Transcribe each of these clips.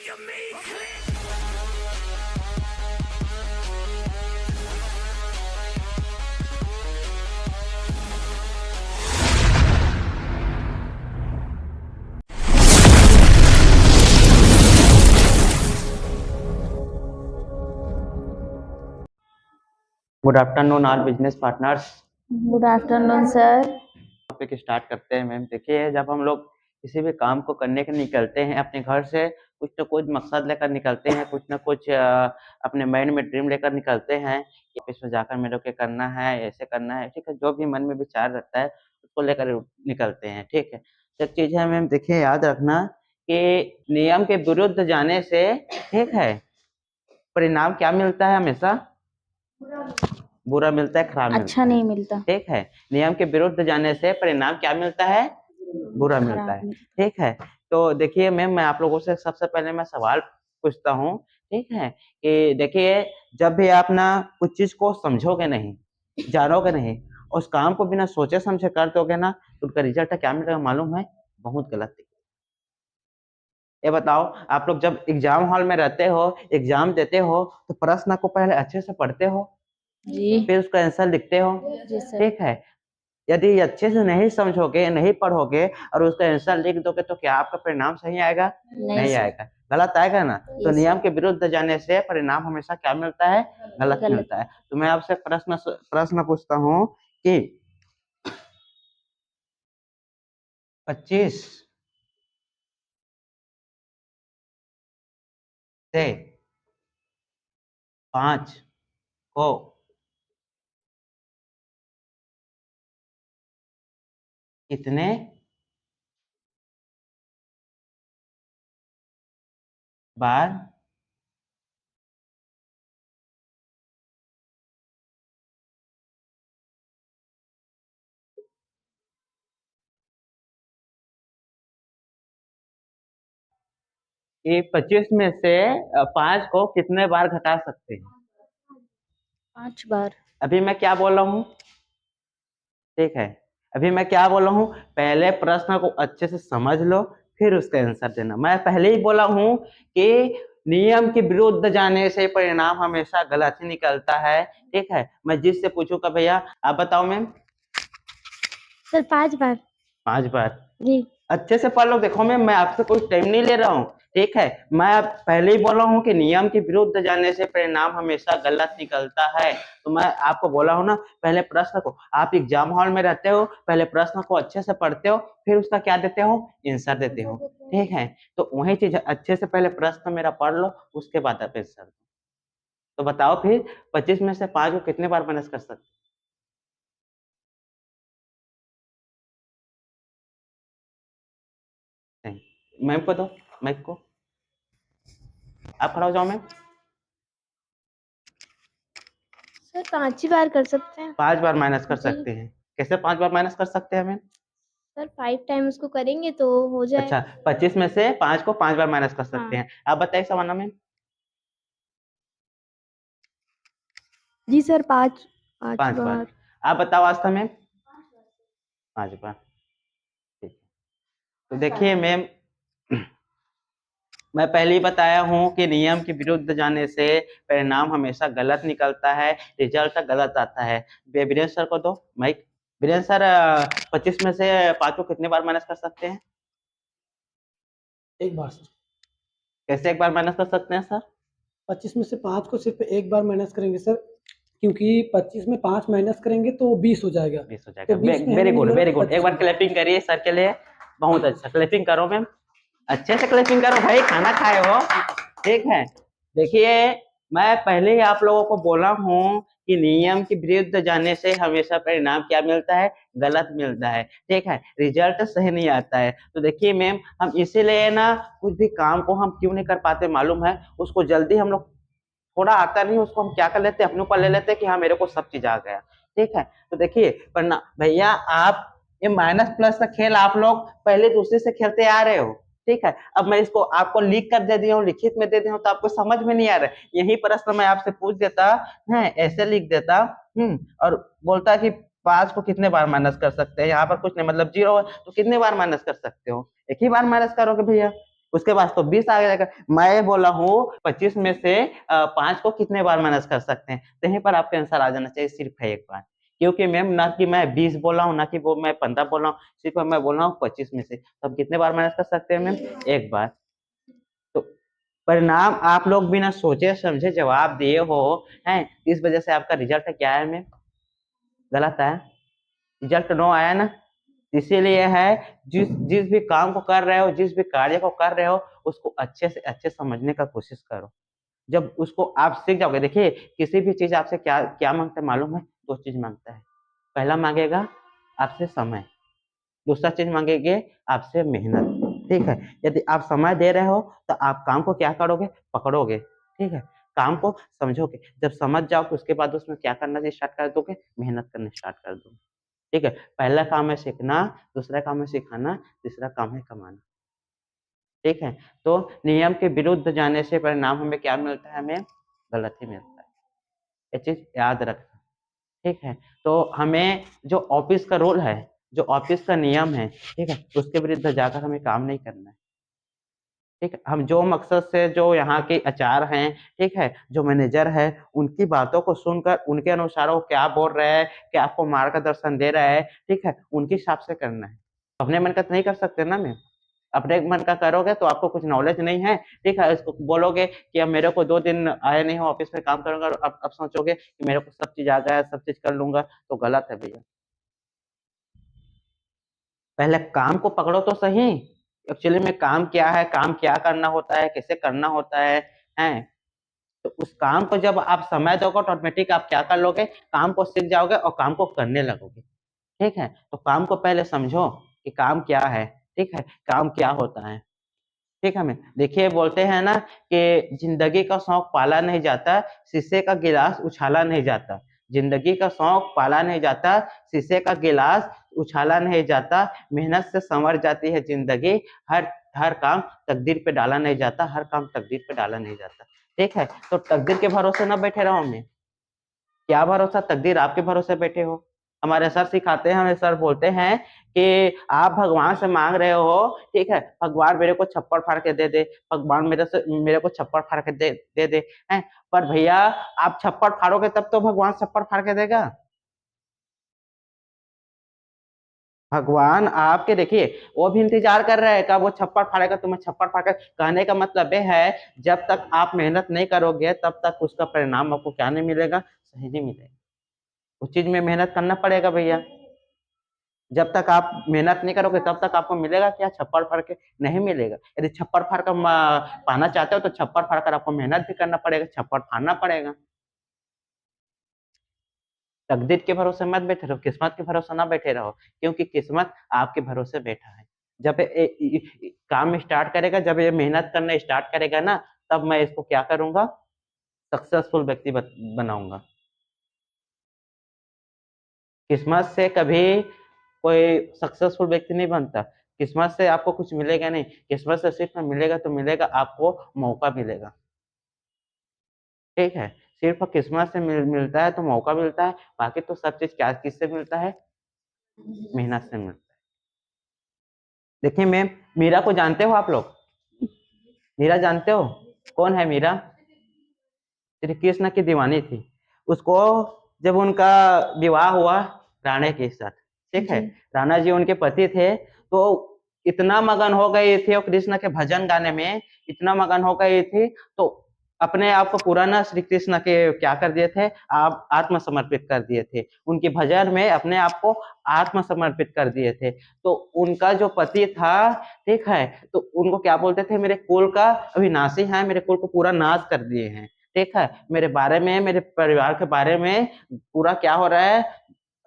Good afternoon all business partners. Good afternoon sir. Topic start करते हैं ma'am. देखिए, जब हम लोग किसी भी काम को करने के निकलते हैं अपने घर से, कुछ ना कुछ मकसद लेकर निकलते हैं, कुछ ना कुछ अपने माइंड में ड्रीम लेकर निकलते हैं कि इसमें जाकर मेरे को करना है, ऐसे करना है, ठीक है। जो भी मन में विचार रहता है उसको लेकर निकलते हैं, ठीक है। एक चीज है मैम, देखिए याद रखना कि नियम के विरुद्ध जाने से, ठीक है, परिणाम क्या मिलता है? हमेशा बुरा मिलता है, खराब अच्छा मिलता नहीं है, मिलता। ठीक है। नियम के विरुद्ध जाने से परिणाम क्या मिलता है? बुरा मिलता है, ठीक है। तो देखिए मैम, मैं आप लोगों से सबसे पहले मैं सवाल पूछता हूँ, ठीक है, कि देखिए, जब भी आप ना कुछ चीज को समझोगे नहीं, जानोगे नहीं, उस काम को बिना सोचे समझे कर दोगे ना, तो उसका रिजल्ट क्या मिलेगा मालूम है? बहुत गलत। ये बताओ, आप लोग जब एग्जाम हॉल में रहते हो, एग्जाम देते हो, तो प्रश्न को पहले अच्छे से पढ़ते हो जी। फिर उसका आंसर लिखते हो, जी सर। ठीक है। यदि अच्छे से नहीं समझोगे, नहीं पढ़ोगे और उसका आंसर लिख दोगे, तो क्या आपका परिणाम सही आएगा? नहीं आएगा, गलत आएगा ना। तो नियम के विरुद्ध जाने से परिणाम हमेशा क्या मिलता है? गलत मिलता है। तो मैं आपसे प्रश्न पूछता हूँ कि 25 से 5 को कितने बार कि 25 में से 5 को कितने बार घटा सकते हैं? 5 बार। अभी मैं क्या बोल रहा हूँ, ठीक है, अभी मैं क्या बोल रहा हूँ? पहले प्रश्न को अच्छे से समझ लो, फिर उसका आंसर देना। मैं पहले ही बोला हूँ कि नियम के विरुद्ध जाने से परिणाम हमेशा गलत ही निकलता है, ठीक है। मैं जिससे पूछूंगा, भैया आप बताओ मैम। सर 5 बार। 5 बार? जी। अच्छे से पढ़ लो। देखो मैम, मैं आपसे कोई टाइम नहीं ले रहा हूँ, ठीक है। मैं पहले ही बोला हूँ कि नियम के विरुद्ध जाने से परिणाम हमेशा गलत निकलता है। तो मैं आपको बोला हूँ ना, पहले प्रश्न को, आप एग्जाम हॉल में रहते हो, पहले प्रश्न को अच्छे से पढ़ते हो, फिर उसका क्या देते हो? आंसर देते हो, ठीक है। तो वही चीज, अच्छे से पहले प्रश्न मेरा पढ़ लो, उसके बाद आप आंसर। तो बताओ फिर, 25 में से 5 को कितने बार माइनस कर सकते? मैम को दो, मैम को, आप खड़ा हो जाओ मैम। सर 5 ही बार कर सकते हैं। 5 बार माइनस कर सकते हैं? कैसे 5 बार माइनस कर सकते हैं मैम? सर 5 टाइम उसको करेंगे तो हो जाए। अच्छा, 25 में से 5 को 5 बार माइनस कर सकते हैं। आप बताइए सवाना मैम। जी सर 5 5 बार। आप बताओ आस्था मैम। 5 बार, ठीक है। तो देखिए मैम, मैं पहले ही बताया हूँ कि नियम के विरुद्ध जाने से परिणाम हमेशा गलत निकलता है, रिजल्ट गलत आता है। वीरेंद्र सर को दो माइक। वीरेंद्र सर, 25 में से 5 को कितने बार माइनस कर सकते हैं? एक बार सर। कैसे एक बार माइनस कर सकते हैं सर? 25 में से 5 को सिर्फ एक बार माइनस करेंगे सर, क्योंकि 25 में 5 माइनस करेंगे तो 20 हो जाएगा। 20 हो जाएगा। तो 20 में वेरी हमें गुड, मिलेगा वेरी गुड। एक बार 25। क्लैपिंग करिए सर के लिए। बहुत अच्छा, क्लैपिंग करो मैम, अच्छे से क्लैपिंग करो भाई, खाना खाए हो, ठीक है। देखिए, मैं पहले ही आप लोगों को बोला हूँ कि नियम के विरुद्ध जाने से हमेशा परिणाम क्या मिलता है? गलत मिलता है, ठीक है। रिजल्ट सही नहीं आता है। तो देखिए मैम, हम इसीलिए ना कुछ भी काम को हम क्यों नहीं कर पाते मालूम है? उसको जल्दी हम लोग, थोड़ा आता नहीं, उसको हम क्या कर लेते हैं, अपने ऊपर ले लेते हैं कि हाँ मेरे को सब चीज आ गया, ठीक है। तो देखिए, पर ना भैया, आप ये माइनस प्लस का खेल आप लोग पहले दूसरे से खेलते आ रहे हो, ठीक है। अब मैं इसको आपको लिख कर दे दिया हूँ, लिखित में दे दिया हूँ, तो आपको समझ में नहीं आ रहा है। यही प्रश्न मैं आपसे पूछ देता है, ऐसे लिख देता, और बोलता कि 5 को कितने बार माइनस कर सकते हैं? यहाँ पर कुछ नहीं, मतलब 0 है तो कितने बार माइनस कर सकते हो? एक ही बार माइनस करोगे भैया, उसके बाद तो 20 आ जाएगा। मैं बोला हूँ 25 में से 5 को कितने बार माइनस कर सकते हैं, तो यहीं पर आपका आंसर आ जाना चाहिए सिर्फ है एक बार। क्योंकि मैम ना कि मैं 20 बोला हूँ, ना कि वो मैं 15 बोला हूँ, सिर्फ मैं बोला हूँ 25 में से, तो हम कितने बार माइनस कर सकते हैं मैम, एक बार। तो परिणाम आप लोग बिना सोचे समझे जवाब दिए हो हैं, इस वजह से आपका रिजल्ट क्या है मैम, गलत है, रिजल्ट नो आया ना। इसीलिए है जिस जिस भी काम को कर रहे हो, जिस भी कार्य को कर रहे हो, उसको अच्छे से अच्छे समझने का कोशिश करो। जब उसको आप सीख जाओगे, देखिए किसी भी चीज आपसे क्या क्या मांगता है मालूम है, 2 चीज मांगता है। पहला मांगेगा आपसे समय, दूसरा चीज मांगेंगे आपसे मेहनत। ठीक है, यदि आप समय दे रहे हो तो आप काम को क्या करोगे, पकड़ोगे। ठीक है, काम को समझोगे, जब समझ जाओगे उसके बाद उसमें क्या करना स्टार्ट कर दोगे, मेहनत करना स्टार्ट कर दोगे। ठीक है, पहला काम है सीखना, दूसरा काम है सिखाना, तीसरा काम है कमाना। ठीक है, तो नियम के विरुद्ध जाने से परिणाम हमें क्या मिलता है, हमें गलत ही मिलता है, ये चीज याद रखना। ठीक है, तो हमें जो ऑफिस का रूल है, जो ऑफिस का नियम है, ठीक है, उसके विरुद्ध जाकर हमें काम नहीं करना है। ठीक है, हम जो मकसद से जो यहाँ के एचआर हैं, ठीक है, जो मैनेजर है, उनकी बातों को सुनकर उनके अनुसार वो क्या बोल रहे हैं, क्या आपको मार्गदर्शन दे रहा है, ठीक है, उनके हिसाब से करना है। अपने मन का तो नहीं कर सकते ना मैम, अपने मन का करोगे तो आपको कुछ नॉलेज नहीं है, ठीक है, इसको बोलोगे कि अब मेरे को 2 दिन आए नहीं हो ऑफिस में काम करूंगा, और अब सोचोगे कि मेरे को सब चीज आ गया, सब चीज कर लूंगा, तो गलत है भैया। पहले काम को पकड़ो तो सही, एक्चुअली में काम क्या है, काम क्या करना होता है, कैसे करना होता है, हैं? तो उस काम को जब आप समय दोगे तो ऑटोमेटिक आप क्या कर लोगे, काम को सीख जाओगे और काम को करने लगोगे। ठीक है, तो काम को पहले समझो कि काम क्या है, ठीक है, काम क्या होता है। ठीक है मैम, देखिए बोलते हैं ना कि जिंदगी का शौक पाला नहीं जाता, शीशे का गिलास उछाला नहीं जाता। जिंदगी का शौक पाला नहीं जाता, शीशे का गिलास उछाला नहीं जाता, मेहनत से संवर जाती है जिंदगी, हर हर काम तकदीर पे डाला नहीं जाता, हर काम तकदीर पे डाला नहीं जाता। ठीक है, तो तकदीर के भरोसे ना बैठे रहो मैं, क्या भरोसा, तकदीर आपके भरोसे बैठे हो। हमारे सर सिखाते हैं, हमें सर बोलते हैं कि आप भगवान से मांग रहे हो, ठीक है, भगवान मेरे को छप्पड़ फाड़ के दे दे, भगवान मेरे को छप्पड़ फाड़ के दे दे, हैं? पर भैया आप छप्पड़ फाड़ोगे तब तो भगवान छप्पड़ फाड़ के देगा। भगवान आपके देखिए वो भी इंतजार कर रहा है, कब वो छप्पड़ फाड़ेगा तुम्हें छप्पड़ फाड़ कर। कहने का मतलब ये है, जब तक आप मेहनत नहीं करोगे तब तक उसका परिणाम आपको क्या नहीं मिलेगा, सही नहीं मिलेगा। उस चीज में मेहनत करना पड़ेगा भैया। जब तक आप मेहनत नहीं करोगे तब तक आपको मिलेगा क्या, छप्पड़ फाड़ के नहीं मिलेगा। यदि छप्पड़ फाड़ कर पाना चाहते हो तो छप्पड़ फाड़ कर आपको मेहनत भी करना पड़ेगा, छप्पड़ फाड़ना पड़ेगा। तकदीर के भरोसे मत बैठे रहो, किस्मत के भरोसे ना बैठे रहो, क्योंकि किस्मत आपके भरोसे बैठा है। जब काम स्टार्ट करेगा, जब ये मेहनत करना स्टार्ट करेगा ना, तब मैं इसको क्या करूंगा, सक्सेसफुल व्यक्ति बनाऊंगा। किस्मत से कभी कोई सक्सेसफुल व्यक्ति नहीं बनता, किस्मत से आपको कुछ मिलेगा नहीं, किस्मत से सिर्फ मिलेगा तो मिलेगा, आपको मौका मिलेगा। ठीक है, सिर्फ किस्मत से मिलता है तो मौका मिलता है, बाकी तो सब चीज क्या किससे मिलता है, मेहनत से मिलता है। देखिए मैम, मीरा को जानते हो आप लोग, मीरा जानते हो, कौन है मीरा, श्री कृष्ण की दीवानी थी। उसको जब उनका विवाह हुआ राणे के साथ, ठीक है, राणा जी उनके पति थे, तो इतना मगन हो गई थी वो कृष्ण के भजन गाने में, इतना मगन हो गई थी, तो अपने आप को पूरा ना श्री कृष्ण के क्या कर दिए थे, आप आत्मसमर्पित कर दिए थे, उनके भजन में अपने आप को आत्मसमर्पित कर दिए थे। तो उनका जो पति था, ठीक है, तो उनको क्या बोलते थे, मेरे कुल का अविनाशी है, मेरे कुल को पूरा नाश कर दिए हैं। ठीक है, मेरे बारे में, मेरे परिवार के बारे में पूरा क्या हो रहा है,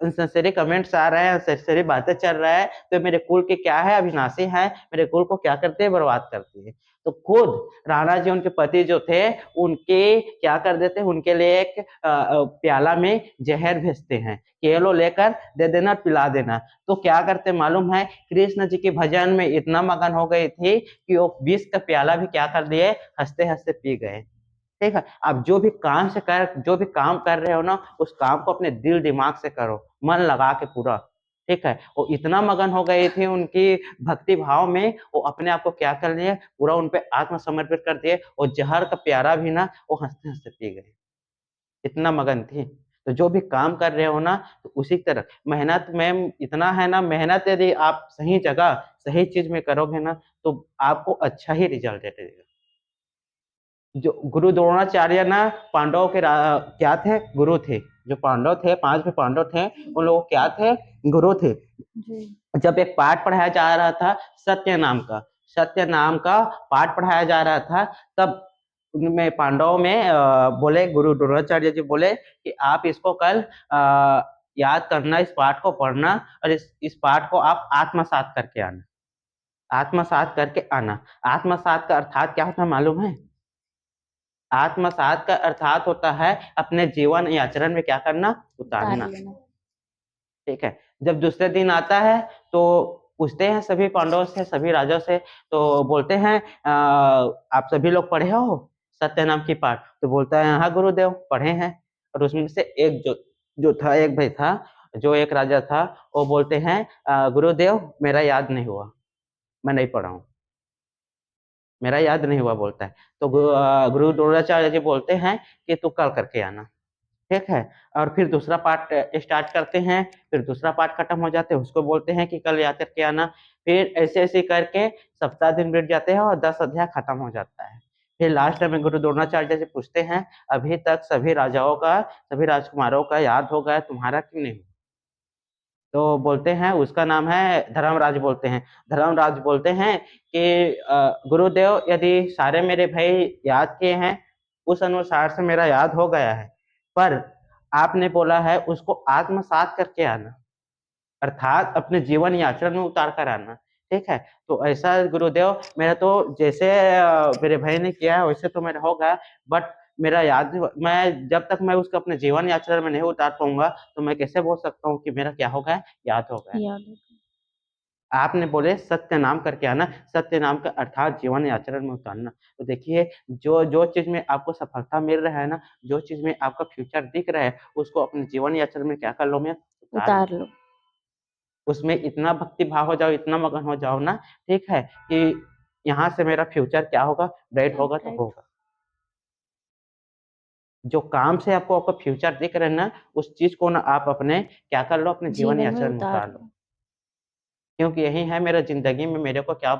अनसेसरी कमेंट्स आ रहे हैं, अनसेसरी बातें चल रहा है, तो मेरे कुल के क्या है, अविनाशी है, मेरे कुल को क्या करते हैं, बर्बाद करते हैं। तो खुद राणा जी उनके पति जो थे, उनके क्या कर देते हैं, उनके लिए एक प्याला में जहर भेजते हैं कि ये लो लेकर दे देना, पिला देना। तो क्या करते मालूम है, कृष्ण जी के भजन में इतना मगन हो गई थी कि वो विष का प्याला भी क्या कर दिए, हंसते हंसते पी गए। ठीक है, आप जो भी काम कर रहे हो ना, उस काम को अपने दिल दिमाग से करो, मन लगा के पूरा। ठीक है। वो इतना मगन हो गए थे उनकी भक्ति भाव में, वो अपने आप को क्या कर लिए, पूरा उन पे आत्मसमर्पित कर दिए, और जहर का प्यारा भी ना वो हंसते-हंसते पी गए। इतना मगन थे। तो जो भी काम कर रहे हो ना, तो उसी तरह मेहनत में इतना है ना, मेहनत यदि आप सही जगह, सही चीज़ में करोगे ना, तो आपको अच्छा ही रिज़ल्ट देगा। जो गुरु द्रोणाचार्य ना पांडवों के क्या थे? गुरु थे। जो पांडव थे, 5 भी पांडव थे, उन लोग क्या थे? गुरु थे। जी। जब एक पाठ पढ़ाया जा रहा था सत्य नाम का पाठ पढ़ाया जा रहा था, तब उनमें पांडवों में बोले, गुरु द्रोणाचार्य जी बोले कि आप इसको कल याद करना, इस पाठ को पढ़ना, और इस पाठ को आप आत्मसात करके आना। आत्मसात करके आना। आत्मसात का अर्थात क्या होता है मालूम है? आत्मसात का अर्थात होता है अपने जीवन या आचरण में क्या करना? उतारना। ठीक है। जब दूसरे दिन आता है तो पूछते हैं सभी पांडवों से, सभी राजाओं से, तो बोलते हैं आप सभी लोग पढ़े हो सत्य नाम की पाठ? तो बोलता है हाँ गुरुदेव पढ़े हैं। और उसमें से एक जो था, एक भाई था, जो एक राजा था, वो बोलते हैं गुरुदेव मेरा याद नहीं हुआ, मैं नहीं पढ़ा हूँ, मेरा याद नहीं हुआ बोलता है। तो गुरु द्रोणाचार्य जी बोलते हैं कि तू कल करके आना। ठीक है। और फिर दूसरा पार्ट स्टार्ट करते हैं, फिर दूसरा पार्ट खत्म हो जाते हैं, उसको बोलते हैं कि कल याद करके आना। फिर ऐसे-ऐसे करके सप्ताह दिन बीत जाते हैं और 10 अध्याय खत्म हो जाता है। फिर लास्ट में गुरु द्रोणाचार्य से पूछते हैं, अभी तक सभी राजाओं का, सभी राजकुमारों का याद हो गया, तुम्हारा क्यों नहीं? तो बोलते हैं उसका नाम है धर्मराज बोलते हैं। धर्मराज बोलते हैं कि गुरुदेव यदि सारे मेरे भाई याद किए हैं, उस अनुसार से मेरा याद हो गया है। पर आपने बोला है उसको आत्मसात करके आना, अर्थात अपने जीवन या आचरण में उतार कर आना। ठीक है? तो ऐसा गुरुदेव मेरा तो जैसे मेरे भाई ने किया है वैसे तो मेरा होगा, बट मेरा याद मैं जब तक मैं उसको अपने जीवन या आचरण में नहीं उतार पाऊँगा, तो मैं कैसे बोल सकता हूँ कि मेरा क्या हो गया है? याद हो गया है। याद है। आपने बोले सत्य नाम करके आना, सत्य नाम का अर्थात जीवन या आचरण में उतारना। तो देखिए जो चीज़ में आपको सफलता मिल रहा है ना, जो चीज़ में आपका फ्यूचर दिख रहा है, उसको अपने जीवन या आचरण में क्या कर लो मैं? उतार लो। उतार लो। उसमें इतना भक्ति भाव हो जाओ, इतना मगन हो जाओ ना, ठीक है, कि यहाँ से मेरा फ्यूचर क्या होगा? ब्राइट होगा तो राइट। होगा। जो काम से आपको आपका फ्यूचर दिख रहा है ना, उस चीज़ को ना आप अपने क्या कर लो? अपने जीवन या जीवन में आचरण में उतार उतार लो। लो। क्योंकि यही है मेरा ज़िंदगी में मेरे को क्या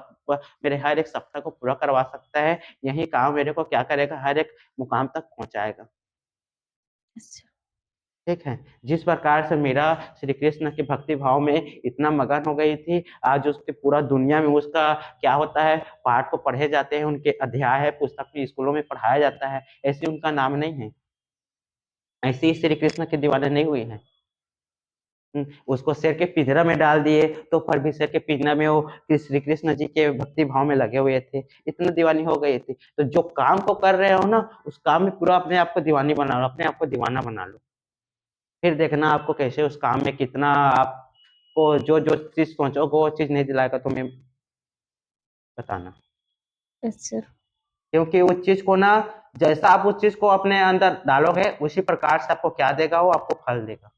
मेरे हर एक सपना को पूरा करवा सकता है, यही काम मेरे को क्या करेगा? हर एक मुकाम तक पहुँचाएगा। अच्छा। ठीक है? जिस प्रकार से मीरा श्री कृष्ण के भक्ति भाव में इतना मगन हो गई थी, आज उसकी पूरा दुनिया में उसका क्या होता है, पाठ को पढ़े जाते हैं, उनके अध्याय है, पुस्तक में स्कूलों में पढ़ाया जाता है, ऐसे उनका नाम नहीं है। ऐसे ही श्री कृष्ण के दीवाने नहीं हुए हैं। उसको शेर के पिंजरा में डाल दिए, तो फिर भी शेर के पिंजरा में वो कि श्री कृष्ण जी के भक्ति भाव में लगे हुए थे, इतने दीवानी हो गई थी। तो जो काम को कर रहे हो ना, उस काम में पूरा अपने आप को दीवानी बना लो, अपने आप को दीवाना बना लो। फिर देखना आपको कैसे उस काम में कितना आपको जो चीज़ सोचोगे वो चीज़ नहीं दिलाएगा तुम्हें बताना। अच्छा। क्योंकि उस चीज़ को ना जैसा आप उस चीज़ को अपने अंदर डालोगे, उसी प्रकार से आपको क्या देगा वो आपको फल देगा।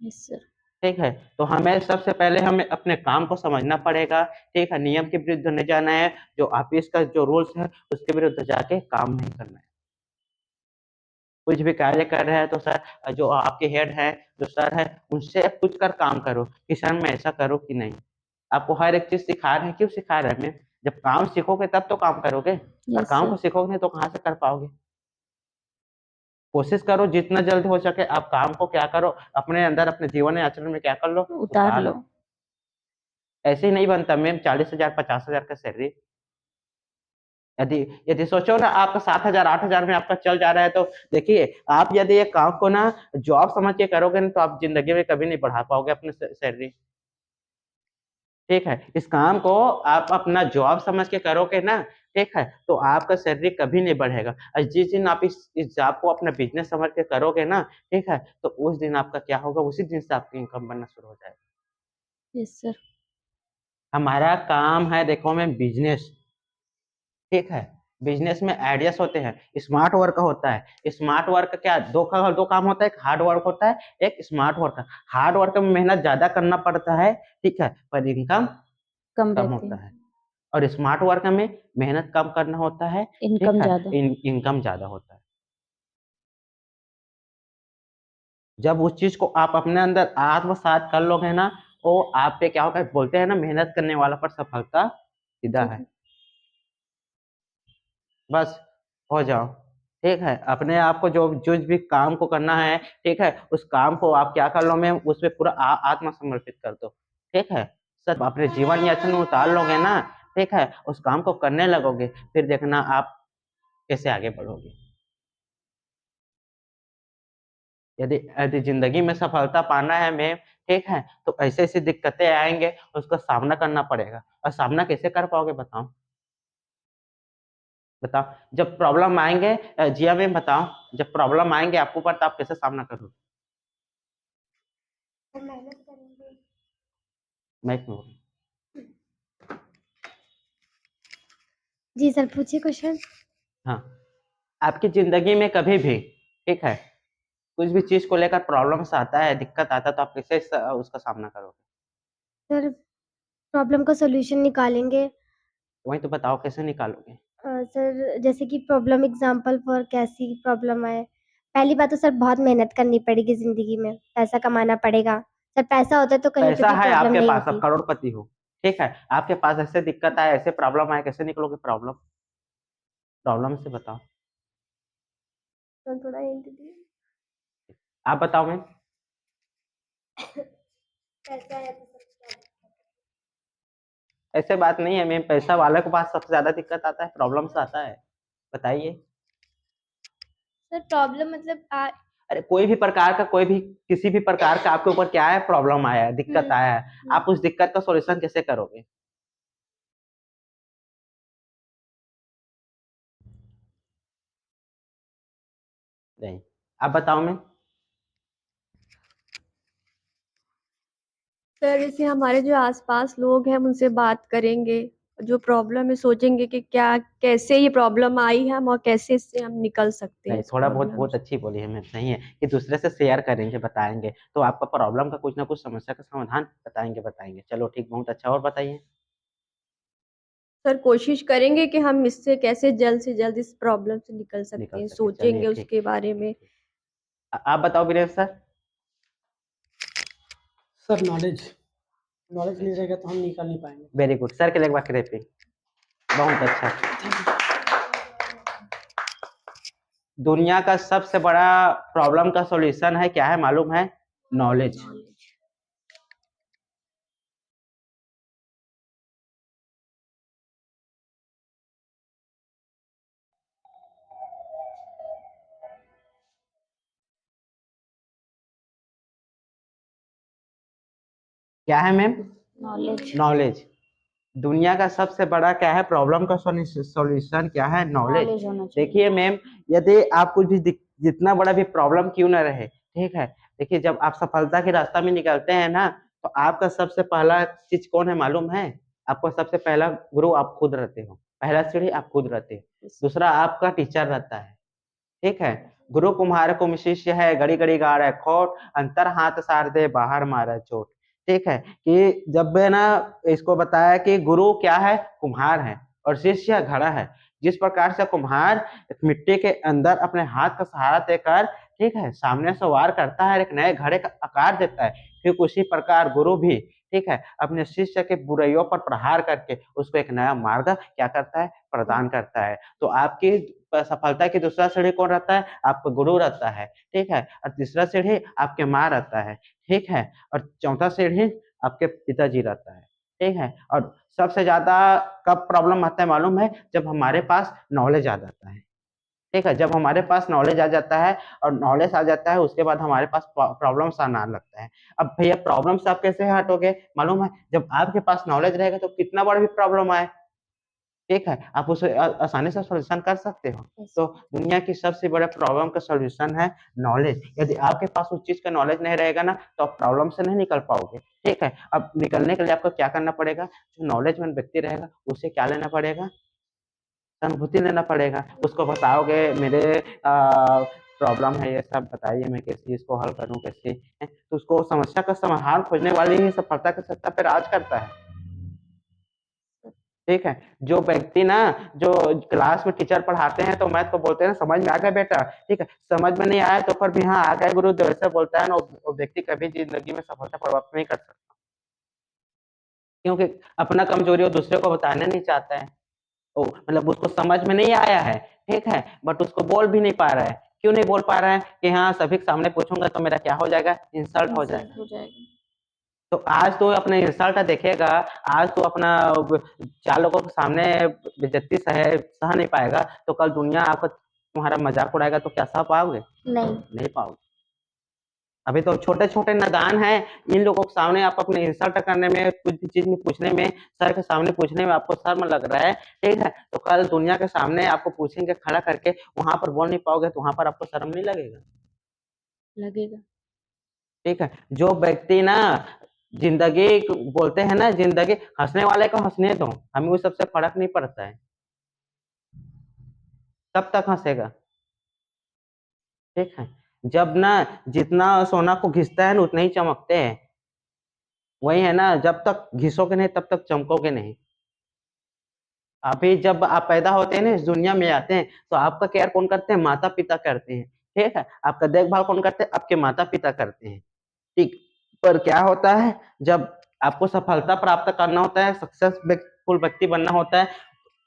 Yes sir. ठीक है? तो हमें सबसे पहले हमें अपने काम को समझना पड़ेगा, ठीक है? नियम के विरुद्ध नहीं जाना है, जो ऑफ़िस का जो रूल्स है उसके विरुद्ध जाके काम नहीं करना है। कुछ भी कार्य कर रहे हैं तो सर जो आपके हेड हैं, जो सर हैं, उनसे पूछ कर काम करो कि सर मैं ऐसा करूँ कि नहीं? आपको हर एक चीज़ सिखा रहे हैं, क्यों सिखा रहे हैं हमें? जब काम सीखोगे तब तो काम करोगे, और यस काम सर। को सीखोगे नहीं तो कहाँ से कर पाओगे? कोशिश करो जितना जल्द हो सके आप काम को क्या करो, अपने अंदर अपने जीवन या आचरण में क्या कर लो? उतार उतार लो। लो। ऐसे ही नहीं बनता मैम 40,000 50,000 का सैलरी। यदि यदि सोचो ना आपका 7,000 8,000 में आपका चल जा रहा है, तो देखिए आप यदि एक काम को ना जॉब समझ के करोगे ना, तो आप ज़िंदगी में कभी नहीं बढ़ा पाओगे अपनी सैलरी। ठीक है? इस काम को आप अपना जॉब समझ के करोगे ना, ठीक है? तो आपका सैलरी कभी नहीं बढ़ेगा, और जिस दिन आप इस जॉब को अपना बिज़नेस समझ के करोगे ना, ठीक है? तो उस दिन आपका क्या होगा, उसी दिन से आपकी इनकम बनना शुरू हो जाएगा। Yes sir. हमारा काम है देखो मैम बिज़नेस, ठीक है? बिजनेस में आइडियाज होते हैं, स्मार्ट वर्क होता है। स्मार्ट वर्क क्या दो काम होता है, एक हार्ड वर्क होता है, एक स्मार्ट वर्क। हार्ड वर्क में मेहनत ज्यादा करना पड़ता है, ठीक है, पर इनकम कम कम रहती होता है, है। और स्मार्ट वर्क में मेहनत कम करना होता है, ठीक इनकम है, ज्यादा। इनकम ज्यादा होता है। जब उस चीज को आप अपने अंदर आत्मसात कर लोगे ना, वो आप पे क्या होगा, बोलते हैं ना मेहनत करने वाला पर सफलता सीधा है। बस हो जाओ, ठीक है। अपने आप को जो जो भी काम को करना है, ठीक है, उस काम को आप क्या कर लो में उसमें पूरा आत्मसमर्पित कर दो, ठीक है। सब अपने जीवन यात्रा में उतार लोगे ना, ठीक है, उस काम को करने लगोगे, फिर देखना आप कैसे आगे बढ़ोगे। यदि यदि जिंदगी में सफलता पाना है में, ठीक है, तो ऐसे ऐसी दिक्कतें आएंगे, उसका सामना करना पड़ेगा। और सामना कैसे कर पाओगे बताओ, बताओ। जब प्रॉब्लम आएंगे, जिया में बताओ, जब प्रॉब्लम आएंगे आपको ऊपर, तो आप कैसे सामना करोगे? मैं क्यों? जी सर, पूछिए क्वेश्चन। हाँ, आपकी जिंदगी में कभी भी, ठीक है, कुछ भी चीज को लेकर प्रॉब्लम्स आता है, दिक्कत आता है, तो आप कैसे उसका सामना करोगे? सर, प्रॉब्लम का सॉल्यूशन निकालेंगे। वही तो बताओ, कैसे निकालोगे? सर, जैसे कि प्रॉब्लम एग्जांपल फॉर कैसी प्रॉब्लम आए। पहली बात तो सर बहुत मेहनत करनी पड़ेगी जिंदगी में, पैसा कमाना पड़ेगा। सर पैसा होता तो कहीं पे पैसा भी है प्रॉब्लम आपके नहीं पास, आप होती। करोड़पति हो, ठीक है, आपके पास ऐसे दिक्कत आए, ऐसे प्रॉब्लम आए, कैसे निकलोगे प्रॉब्लम? प्रॉब्लम से बताओ, सर थोड़ा हिंट दीजिए। आप बताओ। मैं पैसा है तो सब क्या ऐसे बात नहीं है मैम, पैसा वाले के पास सबसे ज्यादा दिक्कत आता है, प्रॉब्लम्स आता है, बताइए। सर प्रॉब्लम मतलब अरे कोई भी प्रकार का, कोई भी किसी भी प्रकार का आपके ऊपर क्या है, प्रॉब्लम आया है, दिक्कत आया है, आप उस दिक्कत का सॉल्यूशन कैसे करोगे? नहीं, आप बताओ। मैं सर जैसे हमारे जो आसपास लोग हैं हम उनसे बात करेंगे, जो प्रॉब्लम है सोचेंगे कि क्या कैसे ये प्रॉब्लम आई है हम और कैसे इससे हम निकल सकते हैं नहीं, इस थोड़ा बहुत प्रॉब्लम बहुत से। अच्छी बोली है मैम, नहीं है कि दूसरे से शेयर करेंगे, बताएंगे, तो आपका प्रॉब्लम का कुछ ना कुछ समस्या का समाधान बताएंगे, बताएंगे। चलो ठीक, बहुत अच्छा, और बताइए। सर कोशिश करेंगे कि हम इससे कैसे जल्द से जल्द इस प्रॉब्लम से निकल सकते निकल हैं, सके, चलिए सोचेंगे ठीक। उसके बारे में। आप बताओ Virendra sir. Sir knowledge, knowledge नहीं रहेगा तो हम निकाल नहीं पाएंगे। वेरी गुड सर, के लिए एक बार क्रेपिंग, बहुत अच्छा। दुनिया का सबसे बड़ा प्रॉब्लम का सॉल्यूशन है, क्या है मालूम है? नॉलेज। क्या है मैम? नॉलेज। नॉलेज। दुनिया का सबसे बड़ा क्या है, प्रॉब्लम का सॉल्यूशन क्या है? नॉलेज। नॉलेज होना चाहिए। देखिए मैम, यदि आप कुछ भी जितना बड़ा भी प्रॉब्लम क्यों ना रहे, ठीक है, देखिए जब आप सफलता के रास्ता में निकलते हैं ना, तो आपका सबसे पहला चीज कौन है मालूम है? आपको सबसे पहला गुरु आप खुद रहते हो, पहला सीढ़ी आप खुद रहते हो। दूसरा आपका टीचर रहता है, ठीक है। गुरु कुम्हार कुम शिष्य है, घड़ी घड़ी गाड़े खोट, अंतर हाथ सार दे बाहर मारा चोट। ठीक है, कि जब है ना, इसको बताया कि गुरु क्या है, कुम्हार है, और शिष्य घड़ा है। जिस प्रकार से कुम्हार मिट्टी के अंदर अपने हाथ का सहारा देकर, ठीक है, सामने से वार करता है, एक नए घड़े का आकार देता है, ठीक उसी प्रकार गुरु भी, ठीक है, अपने शिष्य के बुराइयों पर प्रहार करके उसको एक नया मार्ग क्या करता है, प्रदान करता है। तो आपकी सफलता की दूसरा सीढ़ी कौन रहता है? आपका गुरु रहता है, ठीक है। और तीसरा सीढ़ी आपके माँ रहता है, ठीक है। और चौथा सीढ़ी आपके पिताजी रहता है, ठीक है। और सबसे ज्यादा कब प्रॉब्लम आता है मालूम है? जब हमारे पास नॉलेज आ जाता है, ठीक है। जब हमारे पास नॉलेज आ जाता है, और नॉलेज आ जाता है, उसके बाद हमारे पास प्रॉब्लम्स आना लगता है। अब भैया प्रॉब्लम से आप कैसे हटोगे मालूम है? जब आपके पास नॉलेज रहेगा तो कितना बड़ा भी प्रॉब्लम आए, ठीक है, आप उसे आसानी से सॉल्यूशन कर सकते हो। तो दुनिया की सबसे बड़ा प्रॉब्लम का सॉल्यूशन है नॉलेज। यदि आपके पास उस चीज का नॉलेज नहीं रहेगा ना, तो आप प्रॉब्लम से नहीं निकल पाओगे, ठीक है। अब निकलने के लिए आपको क्या करना पड़ेगा? जो नॉलेजमेंट व्यक्ति रहेगा उसे क्या लेना पड़ेगा? सहानुभूति लेना पड़ेगा। उसको बताओगे मेरे प्रॉब्लम है, ये सब बताइए, मैं कैसे इसको हल करूँ, कैसे हैं? तो उसको समस्या का समाधान खोजने वाली ही सफलता के सत्ता पे राज करता है। ठीक है? जो व्यक्ति ना, जो क्लास में टीचर पढ़ाते हैं तो मैथ को बोलते हैं समझ में आ गया बेटा, ठीक है? समझ में नहीं आया तो फिर भी हाँ आ गया गुरुदेव, ऐसा बोलता है ना, वो व्यक्ति कभी ज़िंदगी में सफलता प्राप्त नहीं कर सकता। क्योंकि अपना कमजोरी वो दूसरे को बताना नहीं चाहता है। ओ मतलब उसको समझ में नहीं आया है, ठीक है? बट उसको बोल भी नहीं पा रहा है। क्यों नहीं बोल पा रहा है? कि हाँ, सभी के सामने पूछूँगा तो मेरा क्या हो जाएगा? इंसल्ट हो जाएगा। इंसल्ट हो जाएगा। तो आज तो अपने इंसल्ट देखेगा, आज तो अपना 4 लोगों के सामने बेइज्जती सह नहीं पाएगा, तो कल दुनिया आपका तुम्हारा मज़ाक उड़ाएगा तो क्या सह पाओगे? नहीं। नहीं पाओगे। अभी तो छोटे-छोटे नादान हैं, इन लोगों के सामने आप अपने इंसल्ट करने में, कुछ भी चीज़ में पूछने में, सर के सामने पूछने में आपको शर्म लग रहा है, ठीक है? तो कल दुनिया के सामने आपको पूछेंगे खड़ा करके, वहाँ पर बोल नहीं पाओगे तो वहाँ पर आपको शर्म नहीं लगेगा? लगेगा। ठीक है? जो व्यक्ति ना ज़िंदगी बोलते हैं ना, ज़िंदगी हँसने वाले को हँसने दो, हमें उस सबसे फ़र्क नहीं पड़ता है। कब तक हँसेगा? ठीक है? जब ना जितना सोना को घिसता है ना उतना ही चमकते हैं। वही है ना, जब तक घिसोगे नहीं तब तक चमकोगे नहीं। अभी जब आप पैदा होते हैं ना, इस दुनिया में आते हैं, तो आपका केयर कौन करते हैं? माता-पिता करते हैं, ठीक है? आपका देखभाल कौन करते हैं? आपके माता-पिता करते हैं, ठीक। पर क्या होता है, जब आपको सफलता प्राप्त करना होता है, सक्सेसफुल व्यक्ति बनना होता है,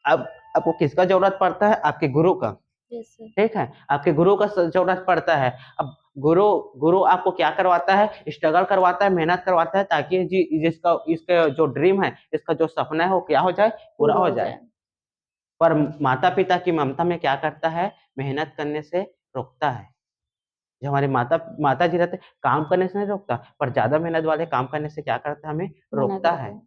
अब आपको किसका ज़रूरत पड़ता है? आपके गुरु का, यस सर। ठीक है? आपके गुरु का स ज़रूरत पड़ता है। अब गुरु गुरु आपको क्या करवाता है? स्ट्रगल करवाता है, मेहनत करवाता है, ताकि जिसका इसका जो ड्रीम है, इसका जो सपना है, वो क्या हो जाए? पूरा हो जाए। पर माता-पिता की ममता में क्या करता है? मेहनत करने से रोकता है। जो हमारे माताजी रहते हैं, काम करने से नहीं रोकता, पर ज़्यादा मेहनत वाले काम करने से क्या करता है? हमें मना रोकता करता है। है।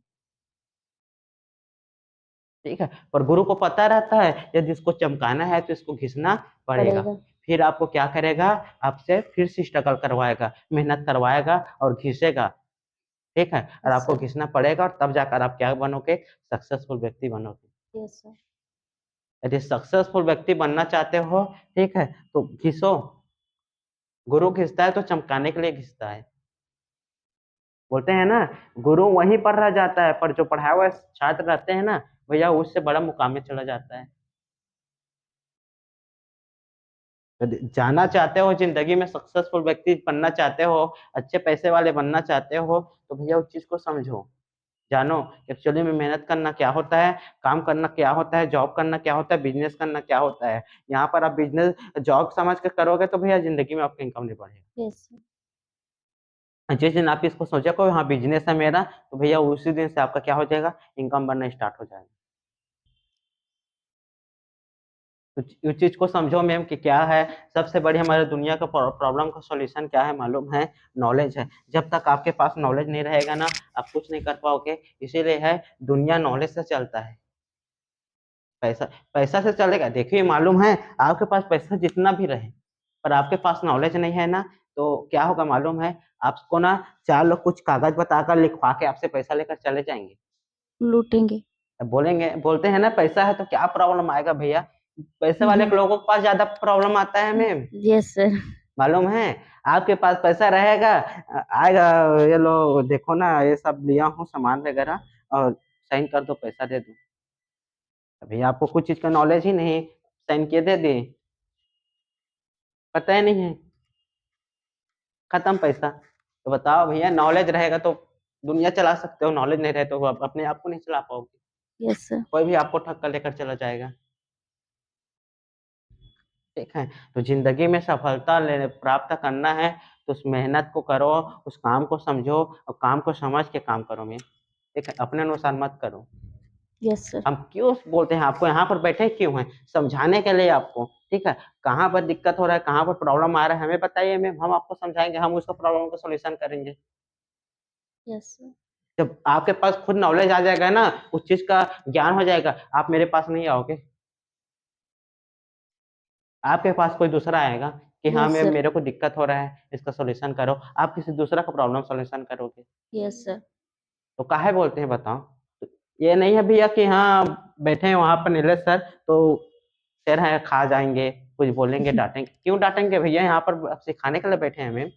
ठीक है? पर गुरु को पता रहता है, यदि इसको चमकाना है तो इसको घिसना पड़ेगा। पड़ेगा। फिर आपको क्या करेगा? आपसे फिर से स्ट्रगल करवाएगा, मेहनत करवाएगा और घिसेगा, ठीक है? और यस आपको सर। घिसना पड़ेगा और तब जाकर आप क्या बनोगे? सक्सेसफुल व्यक्ति बनोगे। Yes sir. यदि सक्सेसफुल व्यक्ति बनना चाहते हो, ठीक है? तो घिसो। गुरु घिसता है तो चमकाने के लिए घिसता है। बोलते हैं ना, गुरु वहीं पर रह जाता है, पर जो पढ़ाए हुए छात्र रहते हैं ना, भैया उससे बड़ा मुकाम में चला जाता है। यदि जाना चाहते हो ज़िंदगी में, सक्सेसफुल व्यक्ति बनना चाहते हो, अच्छे पैसे वाले बनना चाहते हो, तो भैया उस चीज़ को समझो। जानो एक्चुअली में मेहनत करना क्या होता है, काम करना क्या होता है, जॉब करना क्या होता है, बिज़नेस करना क्या होता है। यहाँ पर आप बिज़नेस जॉब समझ के करोगे तो भैया ज़िंदगी में आपका इनकम नहीं बढ़ेगा। Yes sir. जिस दिन आप इसको सोचोगे हाँ बिज़नेस है मेरा, तो भैया उसी दिन से आपका क्या हो जाएगा? इनकम बनना स्टार्ट हो जाएगा। तो उस चीज़ को समझो मैम कि क्या है, सबसे बड़ी हमारे दुनिया का प्रॉब्लम का सॉल्यूशन क्या है मालूम है? नॉलेज है। जब तक आपके पास नॉलेज नहीं रहेगा ना, आप कुछ नहीं कर पाओगे। इसीलिए है दुनिया नॉलेज से चलता है। पैसा पैसा से चलेगा, देखिए मालूम है आपके पास पैसा जितना भी रहे, पर आपके पास नॉलेज नहीं है ना, तो क्या होगा मालूम है? आपको ना 4 लोग कुछ कागज़ बताकर लिखवा के आपसे पैसा लेकर चले जाएँगे। लूटेंगे। बोलेंगे बोलते हैं ना पैसा है तो क्या प्रॉब्लम आएगा भैया? पैसे वाले लोगों के पास ज़्यादा प्रॉब्लम आता है मैम, यस सर। मालूम है? आपके पास पैसा रहेगा, आएगा, ये लो देखो ना ये सब लिया हूँ सामान वगैरह और साइन कर दो पैसा दे दो। भैया आपको कुछ चीज़ का नॉलेज ही नहीं, साइन किए दे दिए, पता ही नहीं है, खत्म पैसा। तो बताओ भैया नॉलेज रहेगा तो दुनिया चला सकते हो, नॉलेज नहीं रहे तो आप अपने आप को नहीं चला पाओगे। Yes sir. कोई भी आपको ठग कर लेकर चला जाएगा। ठीक है? तो ज़िंदगी में सफलता लेने प्राप्त करना है, तो उस मेहनत को करो, उस काम को समझो और काम को समझ के काम करो मैं, ठीक है? अपने अनुसार मत करो। Yes sir. हम क्यों बोलते हैं आपको यहाँ पर बैठे क्यों हैं? समझाने के लिए आपको, ठीक है? कहाँ पर दिक्कत हो रहा है, कहाँ पर प्रॉब्लम आ रहा है, हमें बताइए मैम, हम आपको समझाएँगे, हम उसका प्रॉब्लम का सॉल्यूशन करेंगे। Yes sir. जब आपके पास खुद नॉलेज आ जाएगा ना, उस चीज़ का ज्ञान हो जाएगा, आप मेरे पास नहीं आओगे। आपके पास कोई दूसरा आएगा कि हाँ यस मैम सर। मेरे को दिक्कत हो रहा है, इसका सॉल्यूशन करो। आप किसी दूसरा का प्रॉब्लम सॉल्यूशन करोगे। Yes sir. तो काहे बोलते हैं बताओ? ये नहीं है भैया कि हाँ बैठे हैं वहां पर नीलेश सर तो शेर है खा जाएंगे, कुछ बोलेंगे डांटेंगे। क्यों डांटेंगे भैया, यहाँ पर अब सिखाने के लिए बैठे हैं मैम।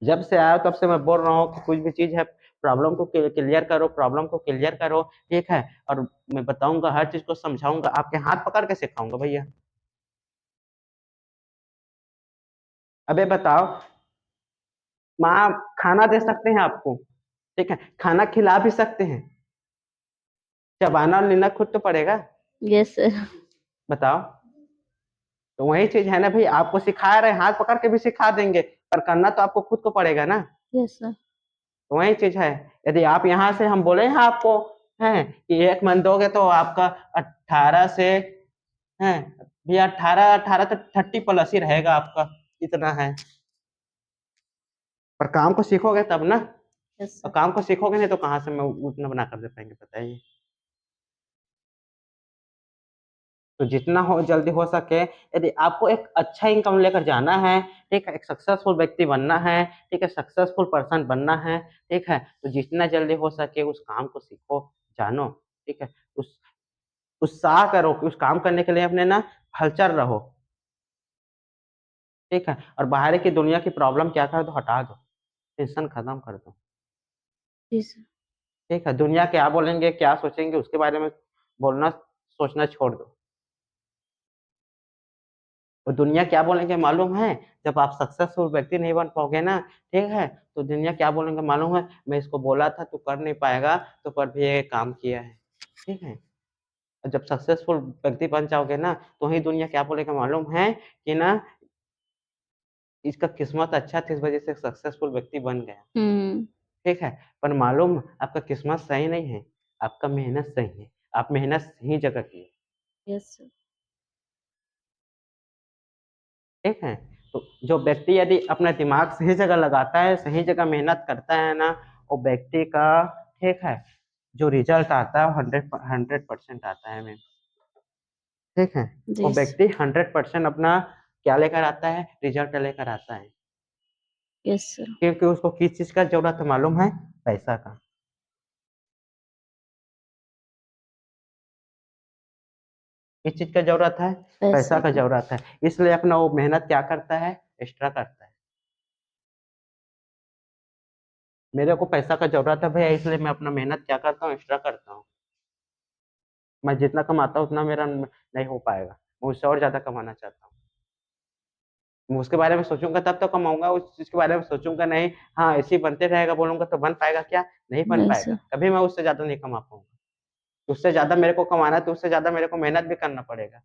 जब से आया तब से मैं बोल रहा हूँ कि कुछ भी चीज है प्रॉब्लम को क्लियर करो, प्रॉब्लम को क्लियर करो, ठीक है। और मैं बताऊंगा, हर चीज को समझाऊंगा, आपके हाथ पकड़ के सिखाऊंगा भैया। अबे बताओ, माँ खाना दे सकते हैं आपको, ठीक है, खाना खिला भी सकते हैं, चबाना और लेना खुद तो पड़ेगा। Yes sir. बताओ, तो वही चीज है ना भाई, आपको सिखा रहे हैं, हाथ पकड़ के भी सिखा देंगे, पर करना तो आपको खुद को पड़ेगा ना। Yes sir. तो वही चीज है। यदि आप यहाँ से हम बोले हैं आपको है कि 1 मंथ दोगे तो आपका 18 से है भैया 18 तो 30 प्लस ही रहेगा आपका, इतना है। पर काम को सीखोगे तब ना, यस और सर। काम को सीखोगे नहीं तो कहाँ से मैं उतना बना कर दे पाएंगे, बताइए। तो जितना हो जल्दी हो सके, यदि आपको एक अच्छा इनकम लेकर जाना है, ठीक है, एक सक्सेसफुल व्यक्ति बनना है, ठीक है, सक्सेसफुल पर्सन बनना है, ठीक है, तो जितना जल्दी हो सके उस काम को सीखो, जानो, ठीक है, उस उत्साह करो कि उस काम करने के लिए अपने ना हलचल रहो, ठीक है। और बाहर की दुनिया की प्रॉब्लम क्या कर दो, हटा दो, टेंशन खत्म कर दो, जी सर। ठीक है। दुनिया क्या बोलेंगे, क्या सोचेंगे, उसके बारे में बोलना सोचना छोड़ दो। और दुनिया क्या बोलेंगे मालूम है, जब आप सक्सेसफुल व्यक्ति नहीं बन पाओगे ना, ठीक है, तो दुनिया क्या बोलेंगे मालूम है, मैं इसको बोला था तू कर नहीं पाएगा, तो पर भी ये काम किया है, ठीक है। और जब सक्सेसफुल व्यक्ति बन जाओगे ना, तो ही दुनिया क्या बोलेगा मालूम है कि ना इसका किस्मत अच्छा था, इस वजह से सक्सेसफुल व्यक्ति बन गया, ठीक है। पर मालूम आपका किस्मत सही नहीं है, आपका मेहनत सही है, आप मेहनत सही जगह की, यस सर। ठीक है। तो जो व्यक्ति यदि अपना दिमाग सही जगह लगाता है, सही जगह मेहनत करता है ना, वो व्यक्ति का, ठीक है, जो रिजल्ट आता है 100% आता है मैम, ठीक है। वो जी सर। व्यक्ति 100% अपना क्या लेकर आता है, रिजल्ट लेकर आता है, यस सर। क्योंकि उसको किस चीज का जरूरत है मालूम है, पैसा का। किस चीज का जरूरत है, पैसा पैसे का का। जरूरत है, इसलिए अपना वो मेहनत क्या करता है, एक्स्ट्रा करता है। मेरे को पैसा का जरूरत है भैया, इसलिए मैं अपना मेहनत क्या करता हूँ, एक्स्ट्रा करता हूँ। मैं जितना कमाता हूँ उतना मेरा नहीं हो पाएगा, मैं उससे और ज्यादा कमाना चाहता हूँ। मैं उसके बारे में सोचूंगा तब तो कमाऊंगा, उस चीज के बारे में सोचूंगा नहीं, हाँ ऐसे ही बनते रहेगा बोलूंगा तो बन पाएगा क्या, नहीं बन नहीं पाएगा, सर। कभी मैं उससे ज्यादा नहीं कमा पाऊंगा। उससे ज्यादा मेरे को कमाना है तो उससे ज्यादा मेरे को मेहनत भी करना पड़ेगा,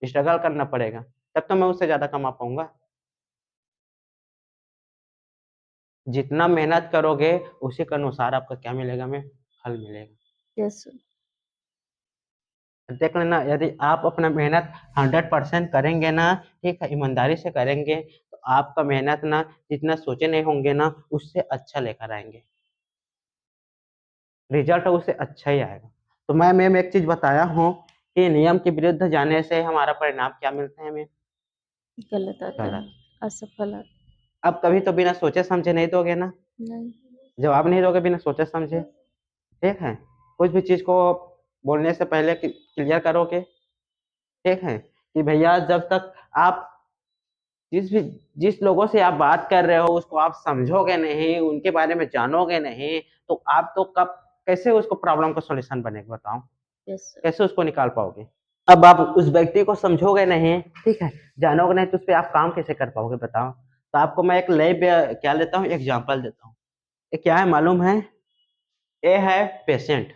स्ट्रगल करना पड़ेगा, तब तो मैं उससे ज्यादा कमा पाऊंगा। जितना मेहनत करोगे उसी के अनुसार आपका क्या मिलेगा में फल मिलेगा। Yes sir. देख लेना, यदि आप अपना मेहनत 100% करेंगे ना, ठीक है, ईमानदारी से करेंगे, तो आपका मेहनत ना जितना सोचे नहीं होंगे ना, उससे अच्छा लेकर आएंगे, रिजल्ट उससे अच्छा ही आएगा। तो मैं एक चीज बताया हूँ कि नियम के विरुद्ध जाने से हमारा परिणाम क्या मिलते हैं, हमें गलत आता है। गलत। असफल आता अब कभी तो बिना सोचे समझे नहीं दोगे ना, नहीं। जवाब नहीं दोगे बिना सोचे समझे, ठीक है। कुछ भी चीज को बोलने से पहले क्लियर करोगे, ठीक है, कि भैया जब तक आप जिस लोगों से आप बात कर रहे हो उसको आप समझोगे नहीं, उनके बारे में जानोगे नहीं, तो आप तो कब कैसे उसको प्रॉब्लम का सॉल्यूशन बनेगा, बताओ यस सर। कैसे उसको निकाल पाओगे। अब आप उस व्यक्ति को समझोगे नहीं, ठीक है, जानोगे नहीं, तो उस पर आप काम कैसे कर पाओगे, बताओ। तो आपको मैं एक लाइव क्या लेता हूँ, एग्जाम्पल देता हूँ। ये क्या है मालूम है, ये है पेशेंट।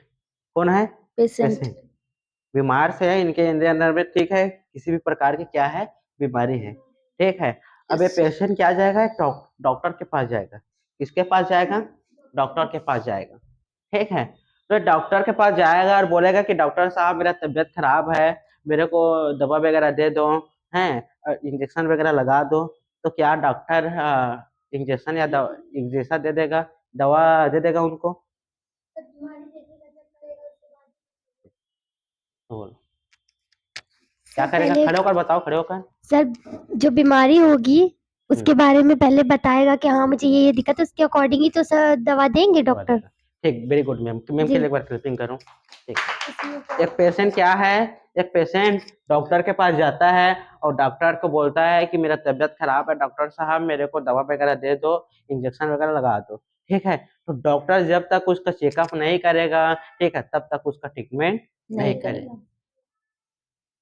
कौन है, पेशेंट। पेशेंट बीमार से है, इनके अंदर में, ठीक है, किसी भी प्रकार की क्या है, बीमारी है, ठीक है। अब ये यस सर। पेशेंट क्या जाएगा, एक डॉक्टर के पास जाएगा, किसके पास जाएगा, डॉक्टर के पास जाएगा, ठीक है। तो डॉक्टर के पास जाएगा और बोलेगा कि डॉक्टर साहब मेरा तबीयत खराब है, मेरे को दवा वगैरह दे दो, हैं इंजेक्शन वगैरह लगा दो। तो क्या डॉक्टर इंजेक्शन या इंजेक्शन दे देगा, दवा दे देगा उनको, तो बोलो क्या सर करेगा, पहले खड़े होकर बताओ, खड़े होकर। सर जो बीमारी होगी उसके बारे में पहले बताएगा कि हाँ मुझे ये दिक्कत है, उसके अकॉर्डिंग ही तो सर दवा देंगे दवा डॉक्टर। देगा, ठीक, वेरी गुड मैम। मैम के जी। लिए एक बार क्लिपिंग करूँ। ठीक। इसमें एक पेशेंट क्या है, एक पेशेंट डॉक्टर के पास जाता है और डॉक्टर को बोलता है कि मेरा तबीयत खराब है, डॉक्टर साहब मेरे को दवा वगैरह दे दो, इंजेक्शन वगैरह लगा दो। ठीक है, तो डॉक्टर जब तक उसका चेकअप नहीं करेगा, ठीक है, तब तक उसका ट्रीटमेंट नहीं नहीं करेगा। करेगा।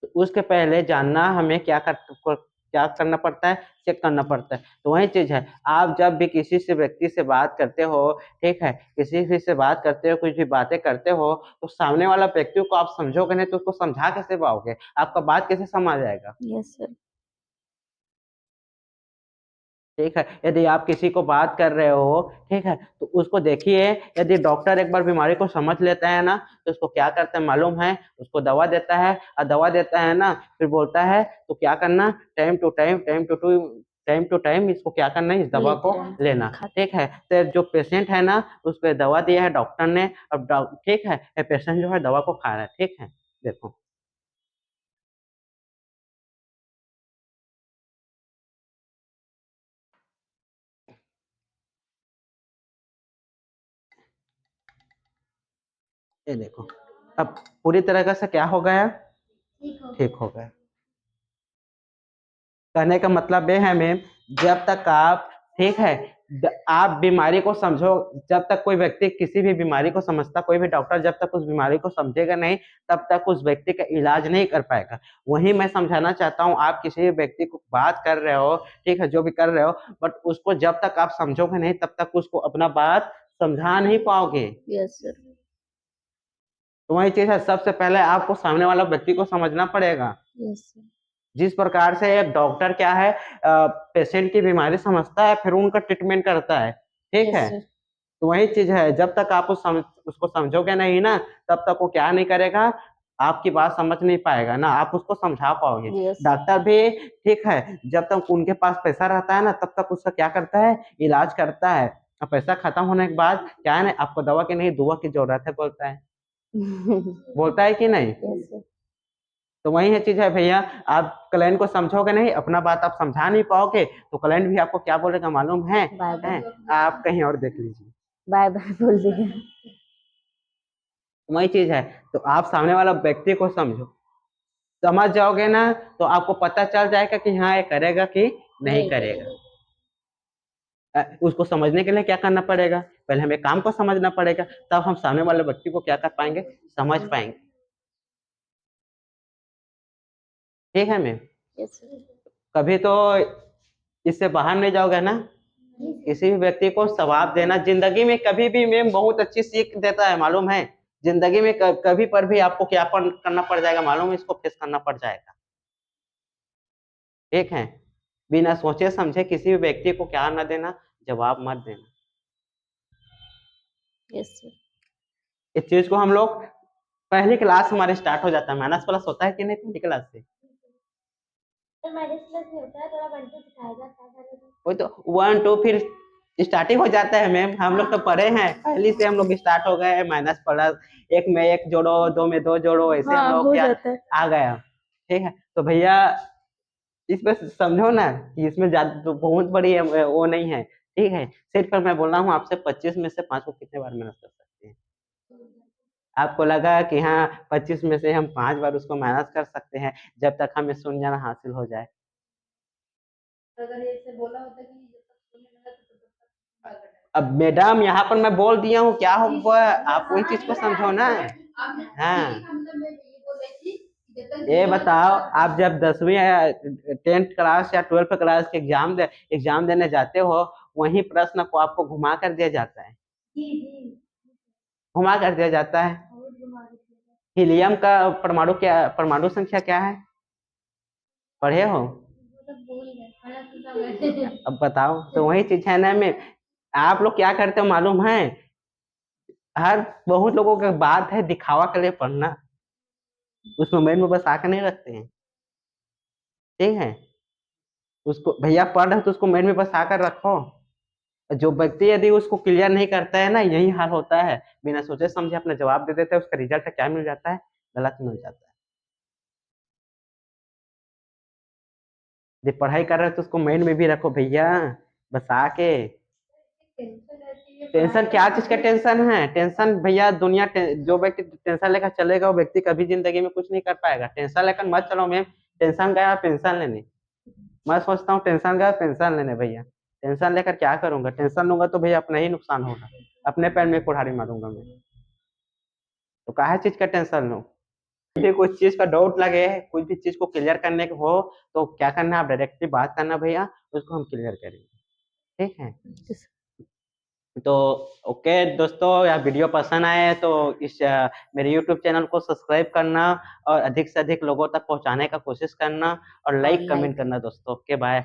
तो उसके पहले जानना हमें क्या करना पड़ता है, चेक करना पड़ता है। तो वही चीज है, आप जब भी किसी से व्यक्ति से बात करते हो, ठीक है, किसी भी से बात करते हो, कुछ भी बातें करते हो, तो सामने वाला व्यक्ति को आप समझोगे नहीं तो उसको समझा कैसे पाओगे, आपका बात कैसे समझ आएगा। Yes sir. ठीक है, यदि आप किसी को बात कर रहे हो, ठीक है, तो उसको देखिए, यदि डॉक्टर एक बार बीमारी को समझ लेता है ना, तो उसको क्या करता है मालूम है, उसको दवा देता है, और दवा देता है ना, फिर बोलता है तो क्या करना, टाइम टू टाइम इसको क्या करना है, इस दवा लेते को रहना। लेना। खाते ठीक है, तो जो पेशेंट है ना, उसको दवा दिया है डॉक्टर ने, अब ठीक है, पेशेंट जो है दवा को खा रहा है। ठीक है, देखो ये देखो, अब पूरी तरीके से क्या हो गया, ठीक हो गया। कहने का मतलब ये है मैम, जब तक आप, ठीक है, आप बीमारी को समझो, जब तक कोई व्यक्ति किसी भी बीमारी को समझता, कोई भी डॉक्टर जब तक उस बीमारी को समझेगा नहीं, तब तक उस व्यक्ति का इलाज नहीं कर पाएगा। वही मैं समझाना चाहता हूँ, आप किसी भी व्यक्ति को बात कर रहे हो, ठीक है, जो भी कर रहे हो, बट उसको जब तक आप समझोगे नहीं, तब तक उसको अपना बात समझा नहीं पाओगे। Yes sir. तो वही चीज है, सबसे पहले आपको सामने वाला व्यक्ति को समझना पड़ेगा। Yes sir. जिस प्रकार से एक डॉक्टर क्या है, पेशेंट की बीमारी समझता है, फिर उनका ट्रीटमेंट करता है। ठीक यस है, सर। तो वही चीज है, जब तक आप उसको समझोगे नहीं ना, तब तक वो क्या नहीं करेगा, आपकी बात समझ नहीं पाएगा ना, आप उसको समझा पाओगे। Yes sir. डॉक्टर भी, ठीक है, जब तक उनके पास पैसा रहता है ना, तब तक उसका क्या करता है, इलाज करता है। अब पैसा खत्म होने के बाद क्या है ना, आपको दवा की नहीं दुआ की जरूरत है, बोलता है कि नहीं। Yes sir. तो वही है चीज है भैया, आप क्लाइंट को समझोगे नहीं, अपना बात आप समझा नहीं पाओगे, तो क्लाइंट भी आपको क्या बोलेगा मालूम है, बाय बाय। आप कहीं और देख लीजिए। बाय बाय बोल देगा। वही चीज है, तो आप सामने वाला व्यक्ति को समझो, समझ जाओगे ना, तो आपको पता चल जाएगा कि हाँ ये करेगा कि नहीं करेगा। उसको समझने के लिए क्या करना पड़ेगा, पहले हमें काम को समझना पड़ेगा, तब हम सामने वाले व्यक्ति को क्या कर पाएंगे, समझ पाएंगे। ठीक है मैम, यस सर। कभी तो इससे बाहर नहीं जाओगे ना। किसी भी व्यक्ति को जवाब देना जिंदगी में कभी भी मैम बहुत अच्छी सीख देता है, मालूम है। जिंदगी में कभी पर भी आपको क्या करना पड़ जाएगा मालूम है, इसको फेस करना पड़ जाएगा। ठीक है, बिना सोचे समझे किसी भी व्यक्ति को क्या न देना, जवाब मत देना। Yes sir. इस चीज को हम लोग पहली क्लास हमारे स्टार्ट हो जाता है, माइनस प्लस होता है कि नहीं पहली क्लास से। वही तो 1 2 फिर स्टार्टिंग हो जाता है मैम, हम लोग तो पढ़े हैं पहली से, हम लोग स्टार्ट हो गए हैं माइनस प्लस, एक में एक जोड़ो, दो में दो जोड़ो, ऐसे हम लोग हो क्या जाता है। आ गया। ठीक है, तो भैया इसमें समझो ना कि इसमें ज्यादा तो बहुत बड़ी वो नहीं है। ठीक है, सिर्फ मैं बोल रहा हूँ आपसे 25 में से 5 को कितने बार मेहनत कर सकते हैं। आपको लगा कि हाँ 25 में से हम 5 बार उसको मेहनत कर सकते हैं, जब तक हमें सुन जाना हासिल हो जाए। अब मैडम यहाँ पर मैं बोल दिया हूँ, क्या होगा, आप वही चीज को समझो ना। हाँ, ये बताओ, आप जब 10वीं या 10th क्लास या 12th क्लास के एग्जाम देने जाते हो, वही प्रश्न को आपको घुमा कर दिया जाता है, घुमा कर दिया जाता है। हीलियम का परमाणु संख्या क्या है, पढ़े हो। अब बताओ, तो वही चीज है ना में, आप लोग क्या करते हो मालूम है, हर बहुत लोगों का बात है दिखावा के लिए पढ़ना, उसमें माइंड में बस आकर नहीं रखते हैं। ठीक है, उसको भैया पढ़ रहे हो तो उसको माइंड में बस आकर रखो। जो व्यक्ति यदि उसको क्लियर नहीं करता है ना, यही हाल होता है, बिना सोचे समझे अपना जवाब दे देते हैं, उसका रिजल्ट क्या मिल जाता है, गलत मिल जाता है। जब पढ़ाई कर रहे हो तो उसको माइंड में भी रखो भैया, बस आके। टेंशन क्या चीज का टेंशन है? टेंशन भैया दुनिया जो व्यक्ति टेंशन लेकर चलेगा वो व्यक्ति कभी जिंदगी में कुछ नहीं कर पाएगा। टेंशन लेकर मत चलो मैम। टेंशन गया पेंशन लेने। मैं सोचता हूँ टेंशन गया पेंशन लेने भैया। टेंशन लेकर क्या करूंगा? टेंशन लूंगा तो भैया अपना ही नुकसान होगा। अपने पैर में कुल्हाड़ी मारूंगा मैं। तो काहे चीज का टेंशन लूं? भी कुछ चीज का डाउट लगे, कुछ भी चीज को क्लियर करने को हो तो क्या करना, आप डायरेक्टली बात करना भैया, उसको हम क्लियर करेंगे। ठीक है? तो ओके दोस्तों, यह वीडियो पसंद आए तो इस मेरे यूट्यूब चैनल को सब्सक्राइब करना और अधिक से अधिक लोगों तक पहुंचाने का कोशिश करना और लाइक कमेंट करना दोस्तों। Okay bye.